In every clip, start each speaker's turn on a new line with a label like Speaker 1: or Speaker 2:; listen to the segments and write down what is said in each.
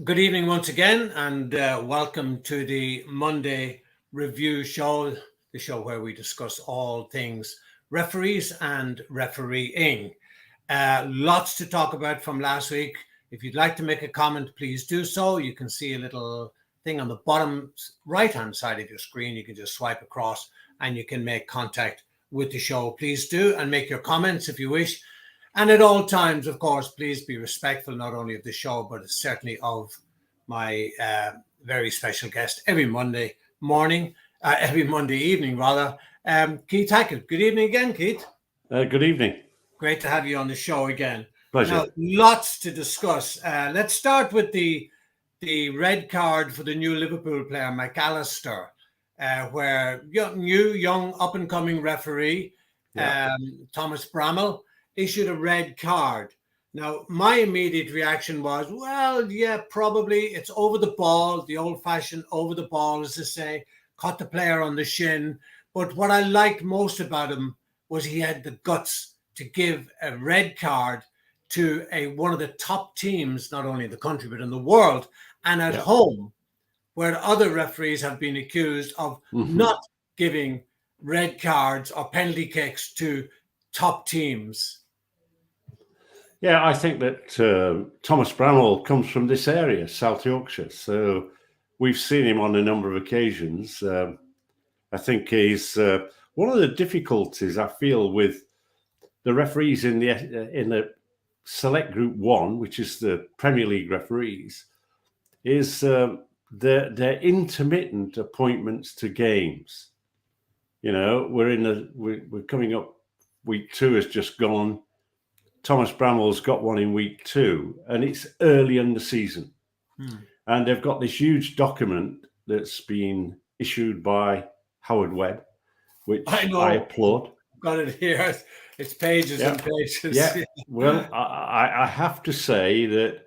Speaker 1: Good evening once again, and welcome to the Monday Review Show, the show where we discuss all things referees and refereeing. Lots to talk about from last week. If you'd like to make a comment, please do so. You can see a little thing on the bottom right-hand side of your screen. You can just swipe across and you can make contact with the show. Please do, and make your comments if you wish. And at all times, of course, please be respectful not only of the show, but certainly of my very special guest every Monday morning, every Monday evening, rather, Keith Hackett. Good evening again, Keith.
Speaker 2: Good evening.
Speaker 1: Great to have you on the show again.
Speaker 2: Pleasure.
Speaker 1: Now, lots to discuss. Let's start with the red card for the new Liverpool player, McAllister, where young up-and-coming referee, Thomas Bramall, issued a red card. Now, my immediate reaction was, well, yeah, probably it's over the ball, the old-fashioned over the ball, as to say, caught the player on the shin. But what I liked most about him was he had the guts to give a red card to one of the top teams, not only in the country, but in the world, and at home, where other referees have been accused of not giving red cards or penalty kicks to top teams.
Speaker 2: Yeah, I think that Thomas Bramall comes from this area, South Yorkshire. So we've seen him on a number of occasions. I think he's one of the difficulties I feel with the referees in the Select Group 1, which is the Premier League referees, is their intermittent appointments to games. You know, we're coming up. Week 2 has just gone. Thomas Bramall's got one in week 2, and it's early in the season. And they've got this huge document that's been issued by Howard Webb, which I applaud.
Speaker 1: I've got it here. It's pages and pages.
Speaker 2: Yeah. Well, I have to say that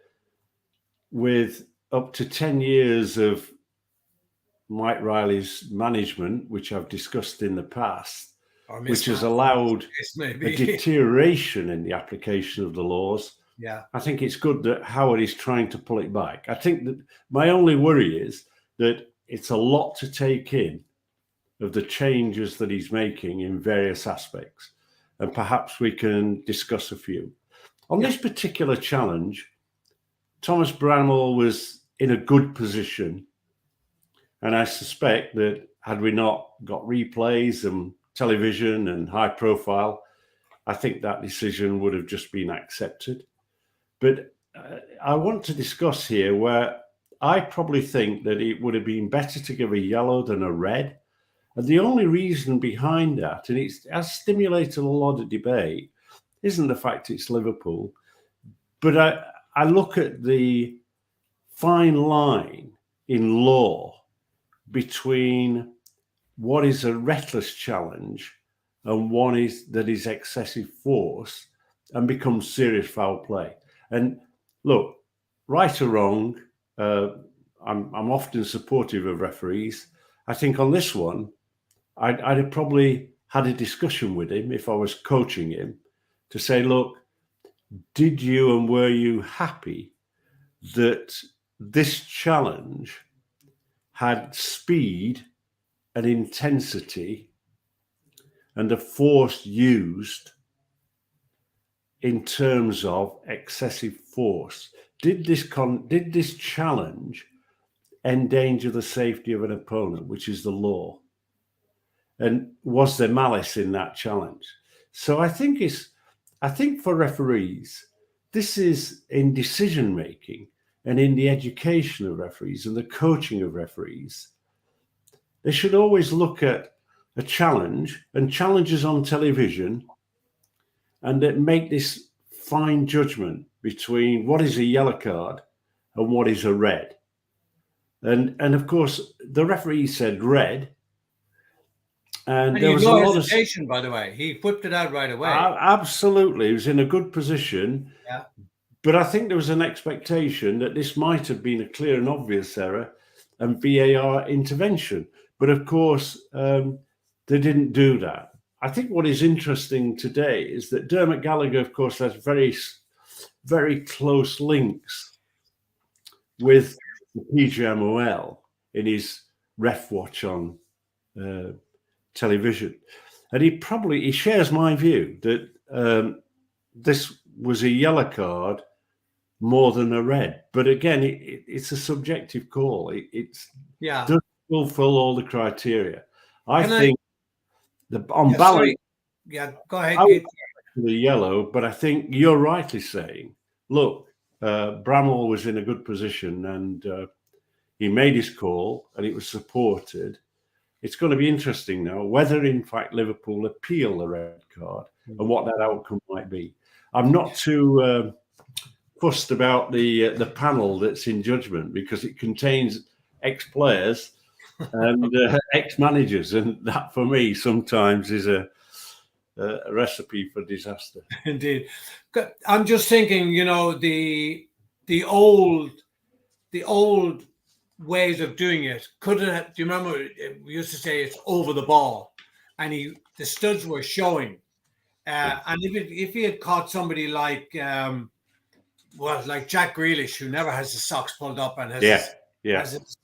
Speaker 2: with up to 10 years of Mike Riley's management, which I've discussed in the past, which has allowed a deterioration in the application of the laws.
Speaker 1: Yeah,
Speaker 2: I think it's good that Howard is trying to pull it back. I think that my only worry is that it's a lot to take in of the changes that he's making in various aspects. And perhaps we can discuss a few. On this particular challenge, Thomas Bramall was in a good position. And I suspect that had we not got replays and television and high profile, I think that decision would have just been accepted. But I want to discuss here where I probably think that it would have been better to give a yellow than a red. And the only reason behind that, and it has stimulated a lot of debate, isn't the fact it's Liverpool, but I look at the fine line in law between what is a reckless challenge and one that is excessive force and becomes serious foul play. And look, right or wrong, I'm often supportive of referees. I think on this one, I'd have probably had a discussion with him if I was coaching him to say, look, did you and were you happy that this challenge had speed and intensity and the force used in terms of excessive force? Did this challenge endanger the safety of an opponent, which is the law? And was there malice in that challenge? So I think for referees, this is in decision making and in the education of referees and the coaching of referees. They should always look at a challenge and challenges on television and make this fine judgment between what is a yellow card and what is a red. And of course, the referee said red. And there was a lot of
Speaker 1: hesitation, by the way. He whipped it out right away.
Speaker 2: Absolutely. He was in a good position.
Speaker 1: Yeah.
Speaker 2: But I think there was an expectation that this might have been a clear and obvious error and VAR intervention. But of course, they didn't do that. I think what is interesting today is that Dermot Gallagher, of course, has very, very close links with the PGMOL in his ref watch on television. And he shares my view that this was a yellow card more than a red. But again, it's a subjective call. It doesn't fulfill all the criteria. I think on balance,
Speaker 1: sorry. Yeah, go ahead.
Speaker 2: I would the yellow, but I think you're rightly saying, look, Bramall was in a good position and he made his call and it was supported. It's going to be interesting now whether, in fact, Liverpool appeal the red card and what that outcome might be. I'm not too fussed about the panel that's in judgment because it contains ex-players and ex-managers, and that for me sometimes is a recipe for disaster.
Speaker 1: Indeed. I'm just thinking, you know, the old ways of doing it could have. Do you remember we used to say it's over the ball, and the studs were showing, and if he had caught somebody like like Jack Grealish, who never has his socks pulled up and has his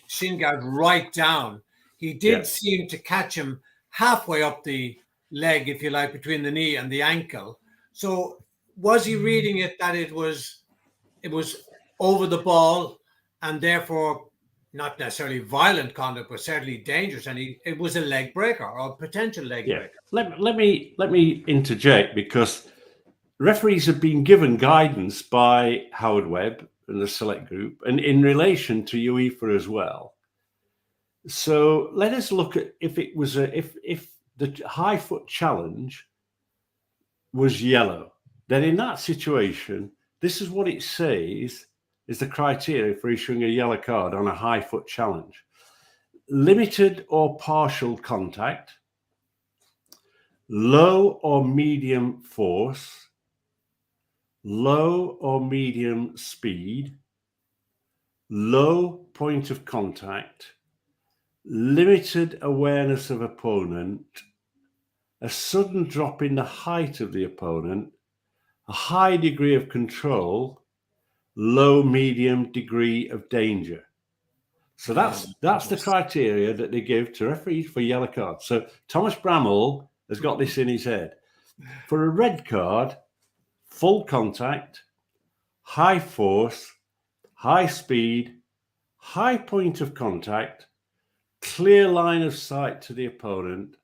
Speaker 1: shin guard right down, he did seem to catch him halfway up the leg, if you like, between the knee and the ankle. So was he reading it that it was over the ball and therefore not necessarily violent conduct, but certainly dangerous, and it was a leg breaker or a potential leg breaker?
Speaker 2: Let me interject, because referees have been given guidance by Howard Webb and the select group, and in relation to UEFA as well. So let us look at if it was if the high foot challenge was yellow, then in that situation, this is what it says is the criteria for issuing a yellow card on a high foot challenge: limited or partial contact, low or medium force, low or medium speed, low point of contact, limited awareness of opponent, a sudden drop in the height of the opponent, a high degree of control, low medium degree of danger. So that's the criteria that they give to referees for yellow cards. So Thomas Bramall has got this in his head. For a red card, full contact, high force, high speed, high point of contact, clear line of sight to the opponent,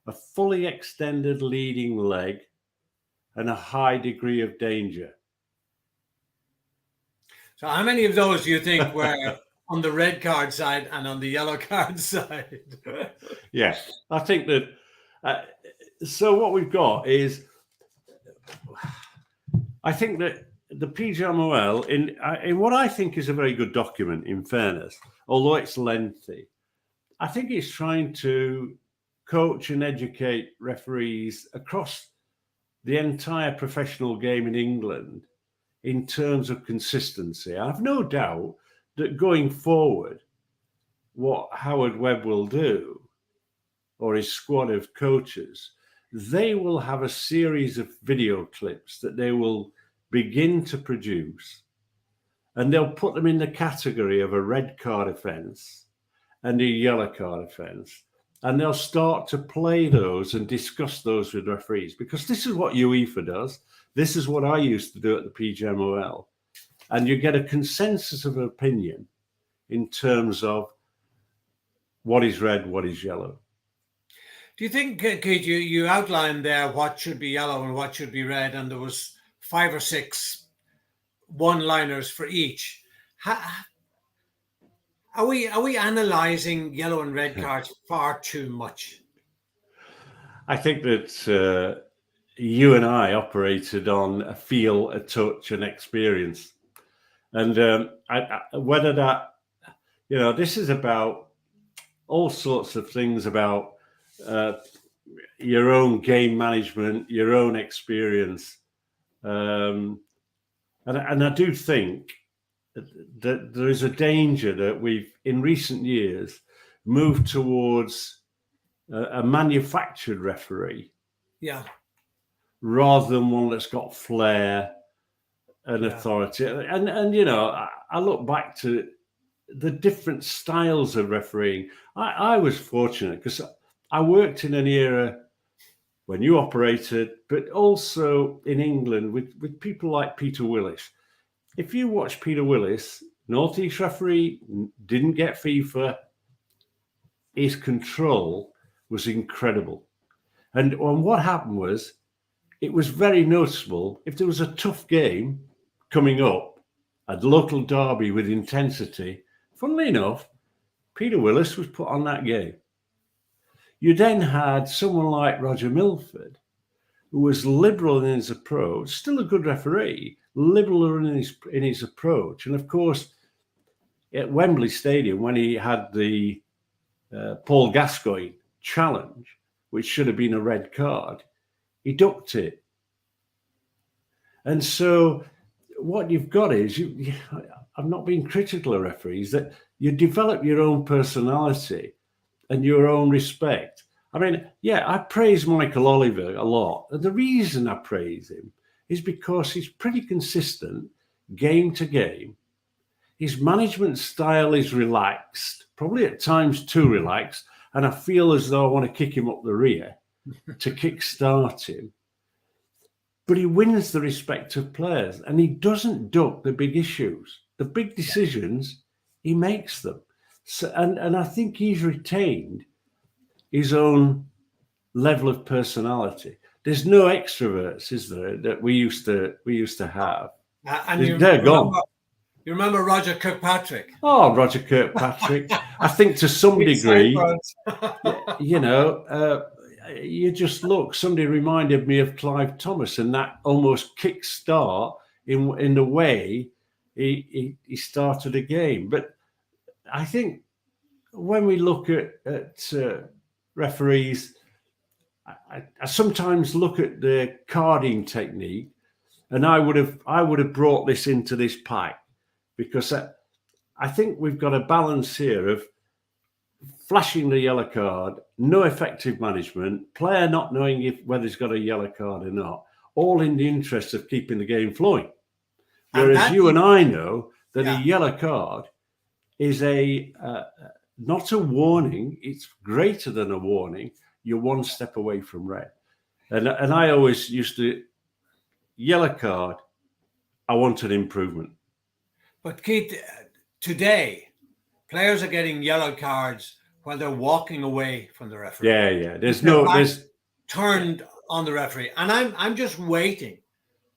Speaker 2: a fully extended leading leg, and a high degree of danger.
Speaker 1: So how many of those do you think were on the red card side and on the yellow card side?
Speaker 2: Yes, I think that. So what we've got is, I think that the PGMOL, in what I think is a very good document, in fairness, although it's lengthy, I think it's trying to coach and educate referees across the entire professional game in England in terms of consistency. I have no doubt that going forward, what Howard Webb will do, or his squad of coaches, they will have a series of video clips that they will begin to produce, and they'll put them in the category of a red card offence and a yellow card offence, and they'll start to play those and discuss those with referees, because this is what UEFA does. This is what I used to do at the PGMOL. And you get a consensus of opinion in terms of what is red, what is yellow.
Speaker 1: Do you think, Keith, you outlined there what should be yellow and what should be red, and there was 5 or 6 one-liners for each. Are we analysing yellow and red cards far too much?
Speaker 2: I think that you and I operated on a feel, a touch, an experience. And whether that, this is about all sorts of things about your own game management, your own experience. And I do think that there is a danger that we've, in recent years, moved towards a manufactured referee.
Speaker 1: Yeah.
Speaker 2: Rather than one that's got flair an authority. And you know, I look back to the different styles of refereeing. I was fortunate because I worked in an era when you operated, but also in England with people like Peter Willis. If you watch Peter Willis, North East referee, didn't get FIFA, his control was incredible. And what happened was, it was very noticeable if there was a tough game coming up, a local derby with intensity. Funnily enough, Peter Willis was put on that game. You then had someone like Roger Milford, who was liberal in his approach, still a good referee, liberal in his approach. And of course, at Wembley Stadium, when he had the Paul Gascoigne challenge, which should have been a red card, he ducked it. And so what you've got is, I'm not being critical of referees, that you develop your own personality and your own respect. I mean, yeah, I praise Michael Oliver a lot. And the reason I praise him is because he's pretty consistent game to game. His management style is relaxed, probably at times too relaxed. And I feel as though I want to kick him up the rear to kickstart him. But he wins the respect of players, and he doesn't duck the big issues. The big decisions, he makes them. So, and I think he's retained his own level of personality. There's no extroverts, is there, that we used to have?
Speaker 1: And
Speaker 2: they're gone.
Speaker 1: You remember Roger Kirkpatrick?
Speaker 2: Oh, Roger Kirkpatrick. I think to some degree, you know, you just look. Somebody reminded me of Clive Thomas and that almost kick start in the way he started a game. But I think when we look at referees, I sometimes look at their carding technique, and I would have brought this into this pack, because I think we've got a balance here of flashing the yellow card, no effective management, player not knowing whether he's got a yellow card or not, all in the interest of keeping the game flowing. Whereas you and I know that a yellow card is not a warning, it's greater than a warning. You're one step away from red. And I always used to, yellow card, I want an improvement.
Speaker 1: But Keith, today, players are getting yellow cards while they're walking away from the referee.
Speaker 2: Yeah. There's
Speaker 1: turned on the referee. And I'm just waiting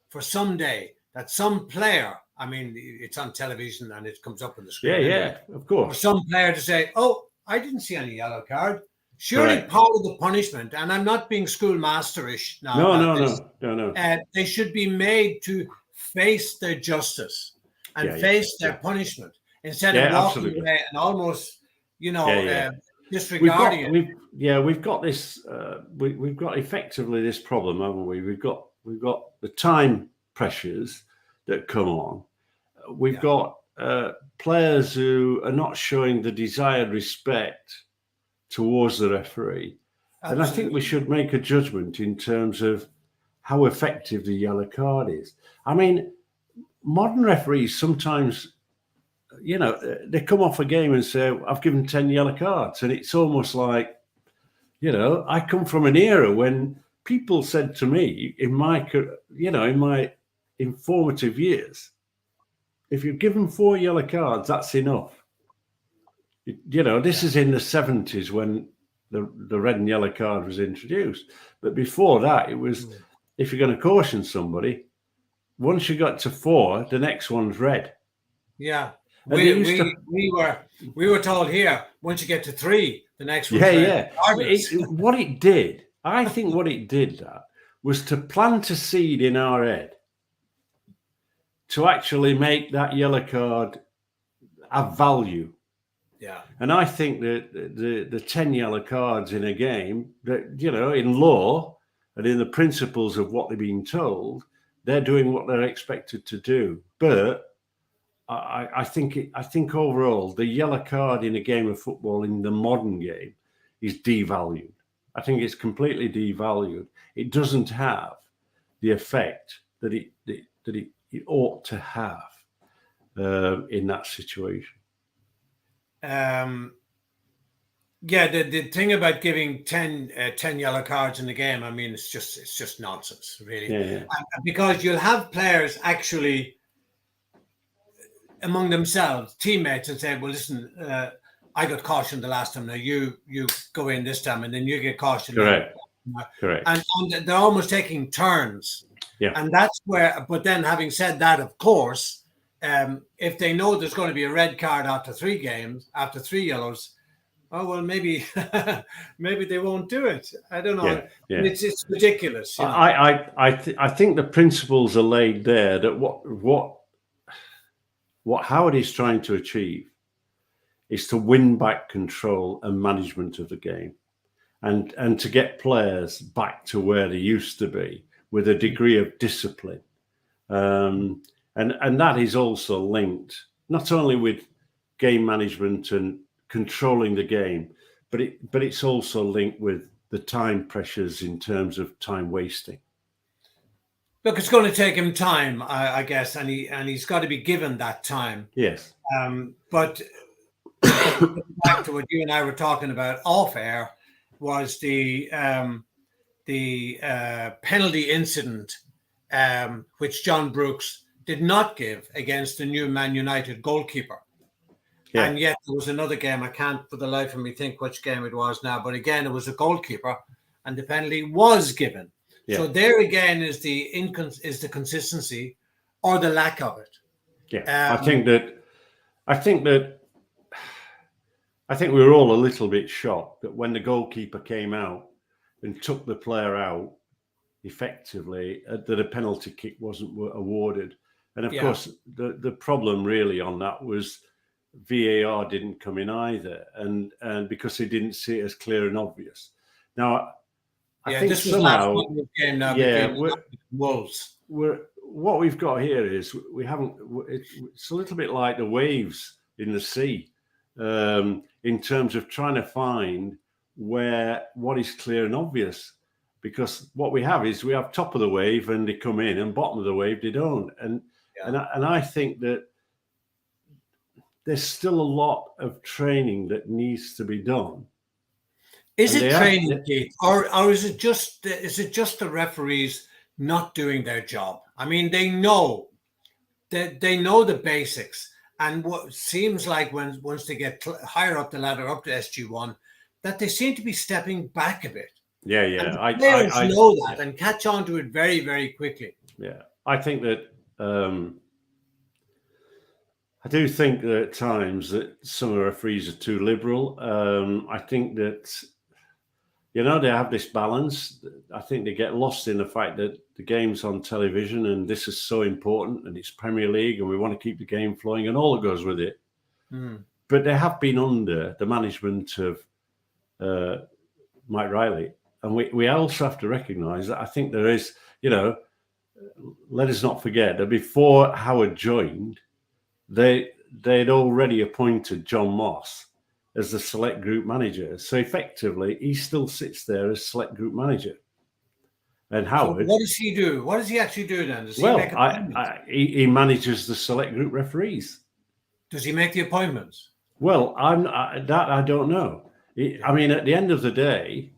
Speaker 1: for someday that some player, I mean, it's on television and it comes up on the screen.
Speaker 2: Yeah, of course.
Speaker 1: For some player to say, oh, I didn't see any yellow card. Surely
Speaker 2: Correct.
Speaker 1: part of the punishment, and I'm not being schoolmasterish now.
Speaker 2: No.
Speaker 1: They should be made to face their justice and face their punishment instead of walking away and almost, disregarding it.
Speaker 2: We've got this. We've got effectively this problem, haven't we? We've got the time pressures that come on. We've got players who are not showing the desired respect towards the referee. Absolutely. And I think we should make a judgment in terms of how effective the yellow card is. I mean, modern referees sometimes, they come off a game and say, I've given 10 yellow cards. And it's almost like, I come from an era when people said to me in my informative years, if you're given 4 yellow cards, that's enough. This is in the 70s when the red and yellow card was introduced. But before that, it was, if you're going to caution somebody, once you got to 4, the next one's red.
Speaker 1: Yeah. We were told here, once you get to 3, the next one's red.
Speaker 2: I think what it did was to plant a seed in our head to actually make that yellow card have value.
Speaker 1: Yeah.
Speaker 2: And I think that the 10 yellow cards in a game, that in law and in the principles of what they're being told, they're doing what they're expected to do. But I think overall the yellow card in a game of football in the modern game is devalued. I think it's completely devalued. It doesn't have the effect that that he ought to have in that situation.
Speaker 1: Yeah, the thing about giving 10 yellow cards in the game, I mean, it's just nonsense, really.
Speaker 2: Yeah.
Speaker 1: Because you'll have players actually among themselves, teammates, and say, "Well, listen, I got cautioned the last time. Now you go in this time, and then you get cautioned."
Speaker 2: Correct.
Speaker 1: And they're almost taking turns.
Speaker 2: Yeah.
Speaker 1: And that's where. But then, having said that, of course, if they know there's going to be a red card after 3 games, after 3 yellows. Oh well, maybe they won't do it. I don't know.
Speaker 2: Yeah.
Speaker 1: It's ridiculous. You know?
Speaker 2: I think the principles are laid there that what Howard is trying to achieve is to win back control and management of the game, and to get players back to where they used to be with a degree of discipline, and that is also linked not only with game management and controlling the game, but it's also linked with the time pressures in terms of time wasting.
Speaker 1: Look, it's going to take him time, I guess, and he's got to be given that time.
Speaker 2: Yes.
Speaker 1: But back to what you and I were talking about off air was the penalty incident, which John Brooks did not give against the new Man United goalkeeper. Yeah. And yet there was another game, I can't for the life of me think which game it was now, but again, it was a goalkeeper and the penalty was given. Yeah. So there again is the consistency or the lack of it.
Speaker 2: Yeah, I think we were all a little bit shocked that when the goalkeeper came out and took the player out effectively, that a penalty kick wasn't awarded. And of course, the problem really on that was VAR didn't come in either, and because they didn't see it as clear and obvious. Now, I think
Speaker 1: this
Speaker 2: somehow,
Speaker 1: was last game now Wolves.
Speaker 2: What we've got here is we haven't. It's a little bit like the waves in the sea, in terms of trying to find what is clear and obvious. Because what we have is we have top of the wave and they come in, and bottom of the wave they don't. And I think that there's still a lot of training that needs to be done.
Speaker 1: Is it training, Keith, or is it just the referees not doing their job? I mean, they know the basics, and what seems like once they get higher up the ladder, up to SG1, that they seem to be stepping back a bit.
Speaker 2: Yeah.
Speaker 1: And players know that and catch on to it very, very quickly.
Speaker 2: Yeah, I think that. I do think that at times that some referees are too liberal. I think that, they have this balance. I think they get lost in the fact that the game's on television and this is so important and it's Premier League and we want to keep the game flowing and all that goes with it. Mm. But they have been under the management of Mike Riley. And we also have to recognise that I think there is, let us not forget that before Howard joined, they'd already appointed John Moss as the select group manager. So effectively, he still sits there as select group manager. And Howard...
Speaker 1: So what does he do? What does he actually do then? Does
Speaker 2: he manages the select group referees.
Speaker 1: Does he make the appointments?
Speaker 2: Well, I don't know. I mean, at the end of the day,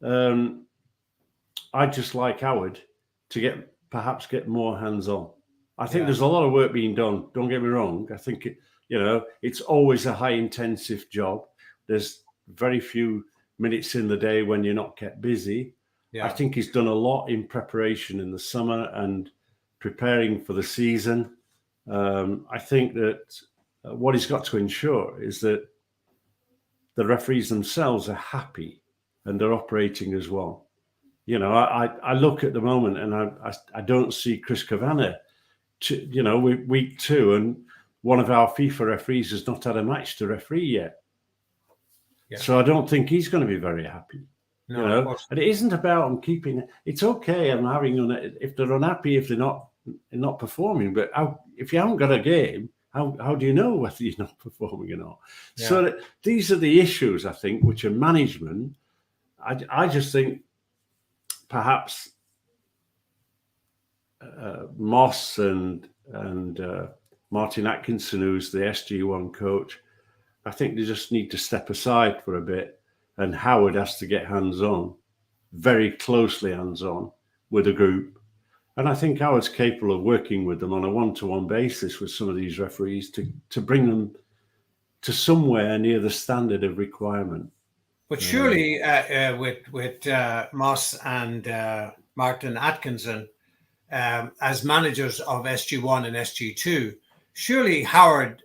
Speaker 2: I'd just like Howard to perhaps get more hands-on. I think there's a lot of work being done. Don't get me wrong. I think, it's always a high-intensive job. There's very few minutes in the day when you're not kept busy. Yeah. I think he's done a lot in preparation in the summer and preparing for the season. I think that what he's got to ensure is that the referees themselves are happy and they're operating as well. I look at the moment and I don't see Chris Kavanagh. Week 2, and one of our FIFA referees has not had a match to referee yet. Yeah. So I don't think he's going to be very happy. No, and it isn't about them keeping. It's okay. I'm if they're unhappy if they're not performing, but if you haven't got a game, how do you know whether you're not performing or not? Yeah. So these are the issues I think, which are management. I just think perhaps Moss and Martin Atkinson, who's the SG1 coach, I think they just need to step aside for a bit, and Howard has to get hands-on, very closely hands-on with a group. And I think Howard's capable of working with them on a one-to-one basis with some of these referees to bring them to somewhere near the standard of requirement.
Speaker 1: But surely with Moss and Martin Atkinson as managers of SG1 and SG2, surely Howard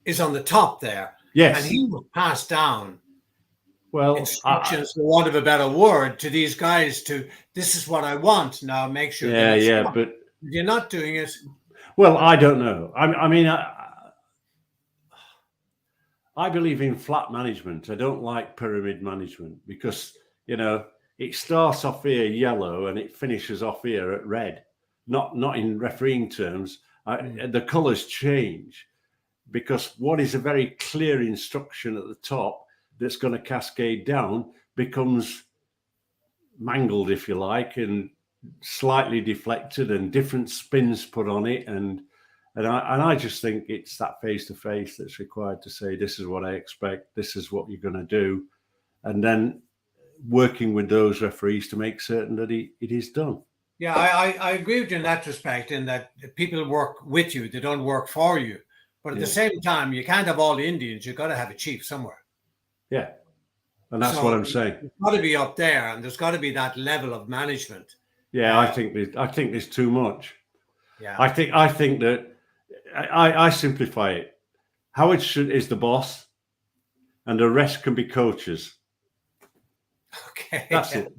Speaker 1: is on the top there.
Speaker 2: Yes.
Speaker 1: And he will pass down instructions, for want of a better word, to these guys this is what I want. Now make sure.
Speaker 2: Yeah, but
Speaker 1: you're not doing it.
Speaker 2: Well, I don't know. I mean, I believe in flat management. I don't like pyramid management because, it starts off here yellow and it finishes off here at red. Not in refereeing terms. The colours change because what is a very clear instruction at the top that's going to cascade down becomes mangled, if you like, and slightly deflected and different spins put on it. And I just think it's that face-to-face that's required to say, this is what I expect, this is what you're going to do. And then working with those referees to make certain that it is done.
Speaker 1: Yeah, I agree with you in that respect, in that people work with you, they don't work for you. But at the same time, you can't have all the Indians, you've got to have a chief somewhere.
Speaker 2: Yeah, and that's what I'm saying.
Speaker 1: It's got to be up there, and there's got to be that level of management.
Speaker 2: Yeah, I think there's too much.
Speaker 1: Yeah,
Speaker 2: I think that I simplify it. Howard is the boss, and the rest can be coaches.
Speaker 1: Okay,
Speaker 2: that's it.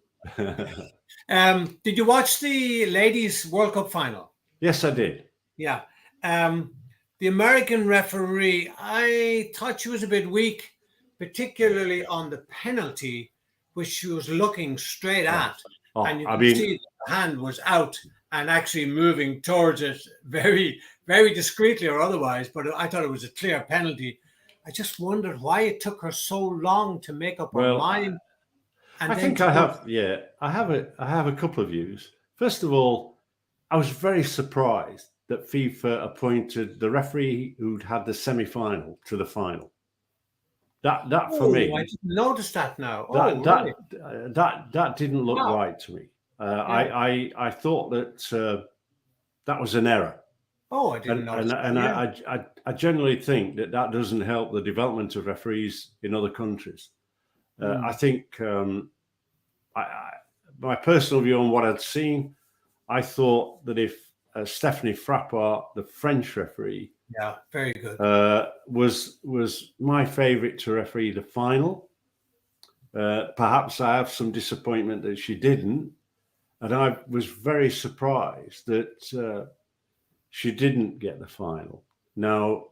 Speaker 1: Did you watch the ladies' World Cup final?
Speaker 2: Yes, I did.
Speaker 1: Yeah. The American referee, I thought she was a bit weak, particularly on the penalty, which she was looking straight at. And you could see the hand was out and actually moving towards it very, very discreetly or otherwise. But I thought it was a clear penalty. I just wondered why it took her so long to make up her mind.
Speaker 2: And I have a couple of views. First of all, I was very surprised that FIFA appointed the referee who'd had the semi-final to the final. That for me,
Speaker 1: I didn't notice that now.
Speaker 2: That didn't look right to me. I thought that that was an error.
Speaker 1: Oh, I didn't notice.
Speaker 2: And I generally think that doesn't help the development of referees in other countries. I think my personal view on what I'd seen, I thought that if Stephanie Frappart, the French referee,
Speaker 1: very good,
Speaker 2: was my favourite to referee the final. Perhaps I have some disappointment that she didn't, and I was very surprised that she didn't get the final. Now,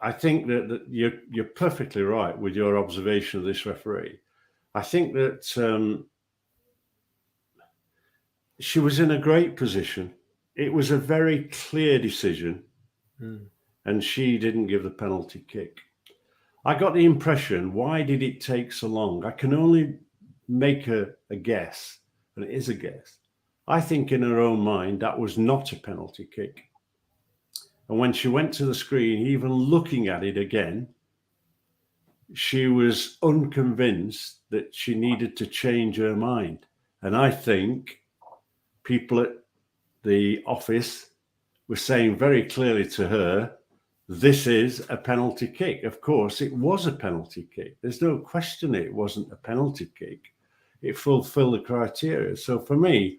Speaker 2: I think that you're perfectly right with your observation of this referee. I think that she was in a great position. It was a very clear decision, and she didn't give the penalty kick. I got the impression, why did it take so long? I can only make a guess, and it is a guess. I think in her own mind, that was not a penalty kick. And when she went to the screen, even looking at it again, she was unconvinced that she needed to change her mind. And I think people at the office were saying very clearly to her, this is a penalty kick. Of course, it was a penalty kick. There's no question it wasn't a penalty kick. It fulfilled the criteria. So for me,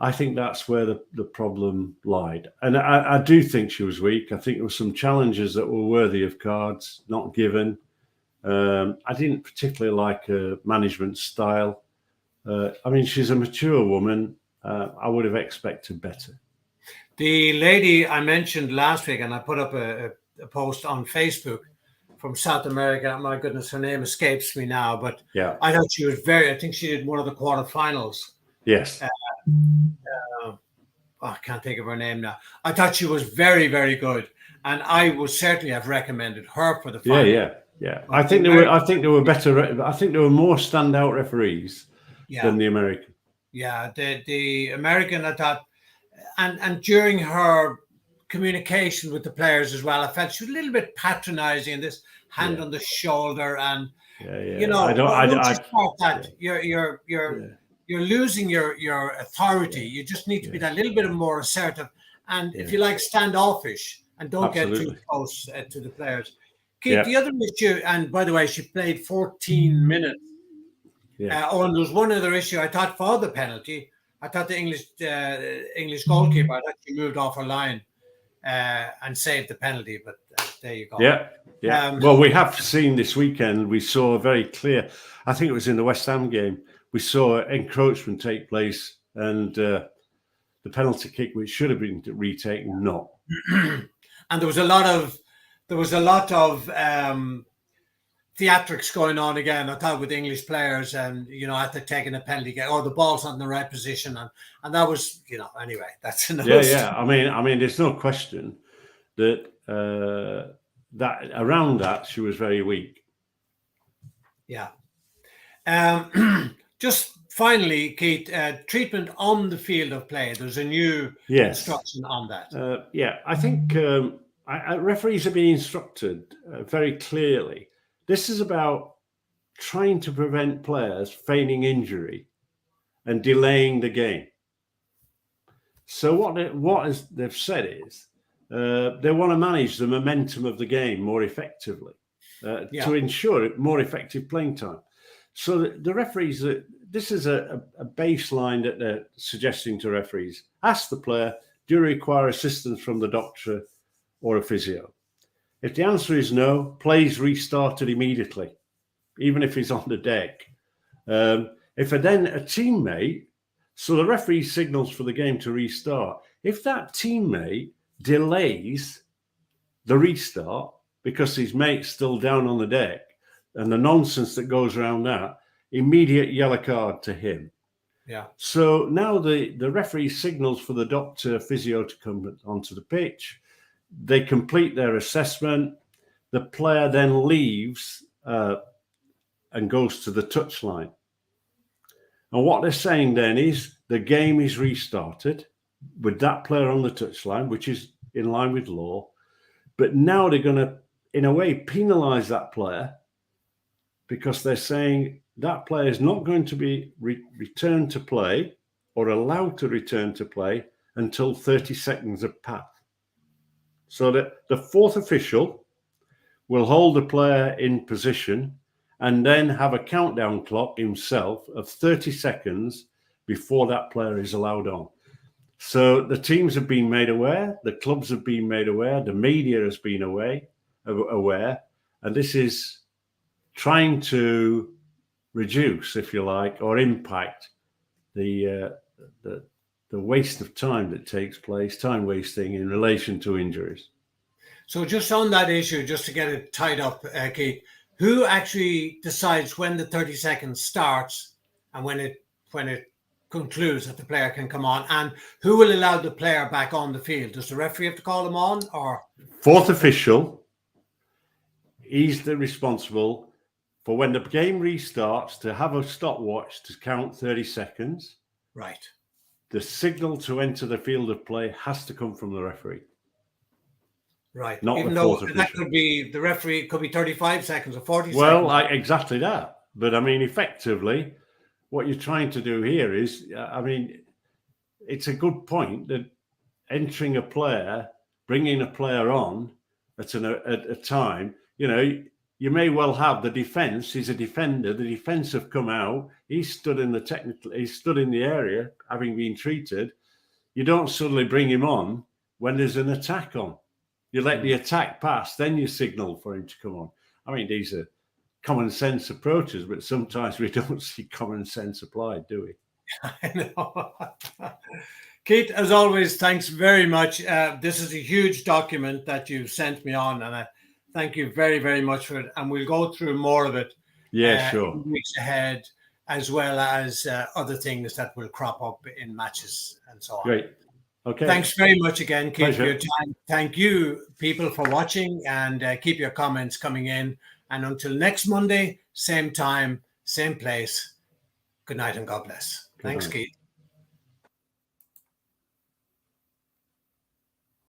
Speaker 2: I think that's where the problem lied. And I do think she was weak. I think there were some challenges that were worthy of cards, not given. I didn't particularly like her management style. I mean, she's a mature woman. I would have expected better.
Speaker 1: The lady I mentioned last week, and I put up a post on Facebook from South America. My goodness, her name escapes me now, but I thought she was I think she did one of the quarterfinals.
Speaker 2: Yes.
Speaker 1: I can't think of her name now. I thought she was very, very good, and I would certainly have recommended her for the final.
Speaker 2: Yeah. I think there were better. I think there were more standout referees than the American.
Speaker 1: Yeah, the American, I thought, and during her communication with the players as well, I felt she was a little bit patronising, and this hand
Speaker 2: Yeah.
Speaker 1: on the shoulder, and
Speaker 2: Yeah. I don't.
Speaker 1: once you start
Speaker 2: Yeah.
Speaker 1: that,
Speaker 2: Yeah.
Speaker 1: you're losing your authority.
Speaker 2: Yeah.
Speaker 1: You just need to be
Speaker 2: Yeah.
Speaker 1: that little bit more assertive, and if
Speaker 2: Yeah.
Speaker 1: you like, standoffish, and don't get too
Speaker 2: Absolutely.
Speaker 1: close to the players. Keith,
Speaker 2: Yeah.
Speaker 1: the other issue, and by the way, she played 14 minutes.
Speaker 2: Yeah.
Speaker 1: And there was one other issue. I thought for the penalty, I thought the English goalkeeper, I thought she moved off her line and saved the penalty. But there you go.
Speaker 2: Yeah. Yeah. Well, we have seen this weekend, we saw a very clear, I think it was in the West Ham game, we saw encroachment take place, and the penalty kick, which should have been retaken, not.
Speaker 1: And there was a lot of theatrics going on again, I thought, with English players, and after taking a penalty, or the ball's not in the right position, and that was, anyway, that's another.
Speaker 2: Yeah. I mean, there's no question that that around that she was very weak.
Speaker 1: Yeah. Just finally, Keith, treatment on the field of play. There's a new instruction on that.
Speaker 2: Yeah, I think referees are being instructed very clearly. This is about trying to prevent players feigning injury and delaying the game. So what they've said is they want to manage the momentum of the game more effectively to ensure more effective playing time. So the referees, this is a baseline that they're suggesting to referees. Ask the player, do you require assistance from the doctor or a physio? If the answer is no, play's restarted immediately, even if he's on the deck. If then a teammate, so the referee signals for the game to restart. If that teammate delays the restart because his mate's still down on the deck, and the nonsense that goes around that, immediate yellow card to him.
Speaker 1: Yeah.
Speaker 2: So now the referee signals for the doctor, physio to come onto the pitch. They complete their assessment. The player then leaves and goes to the touchline. And what they're saying then is the game is restarted with that player on the touchline, which is in line with law. But now they're going to, in a way, penalise that player, because they're saying that player is not going to be returned to play or allowed to return to play until 30 seconds have passed. So that the fourth official will hold the player in position and then have a countdown clock himself of 30 seconds before that player is allowed on. So the teams have been made aware, the clubs have been made aware, the media has been aware, and this is trying to reduce, if you like, or impact the waste of time that takes place, time wasting in relation to injuries.
Speaker 1: So just on that issue, just to get it tied up, Keith, who actually decides when the 30 seconds starts and when it concludes that the player can come on, and who will allow the player back on the field? Does the referee have to call them on, or?
Speaker 2: Fourth official, he's the responsible for when the game restarts to have a stopwatch to count 30 seconds.
Speaker 1: Right.
Speaker 2: The signal to enter the field of play has to come from the referee.
Speaker 1: Right.
Speaker 2: Not
Speaker 1: even
Speaker 2: the
Speaker 1: though
Speaker 2: fourth
Speaker 1: that
Speaker 2: official.
Speaker 1: could be, the referee could be 35 seconds or 40
Speaker 2: well,
Speaker 1: seconds.
Speaker 2: Exactly that. But I mean, effectively, what you're trying to do here is, it's a good point that entering a player, bringing a player on at a time, you may well have the defense. He's a defender. The defense have come out. He's stood in the area, having been treated. You don't suddenly bring him on when there's an attack on. You let the attack pass, then you signal for him to come on. I mean, these are common sense approaches, but sometimes we don't see common sense applied, do we?
Speaker 1: I know. Keith, as always, thanks very much. This is a huge document that you've sent me on, and I thank you very, very much for it. And we'll go through more of it
Speaker 2: sure.
Speaker 1: in the weeks ahead, as well as other things that will crop up in matches and so on.
Speaker 2: Great. Okay.
Speaker 1: Thanks very much again, Keith, for your
Speaker 2: Pleasure.
Speaker 1: time. Thank you, people, for watching, and keep your comments coming in. And until next Monday, same time, same place. Good night and God bless. Thanks,
Speaker 2: night.
Speaker 1: Keith.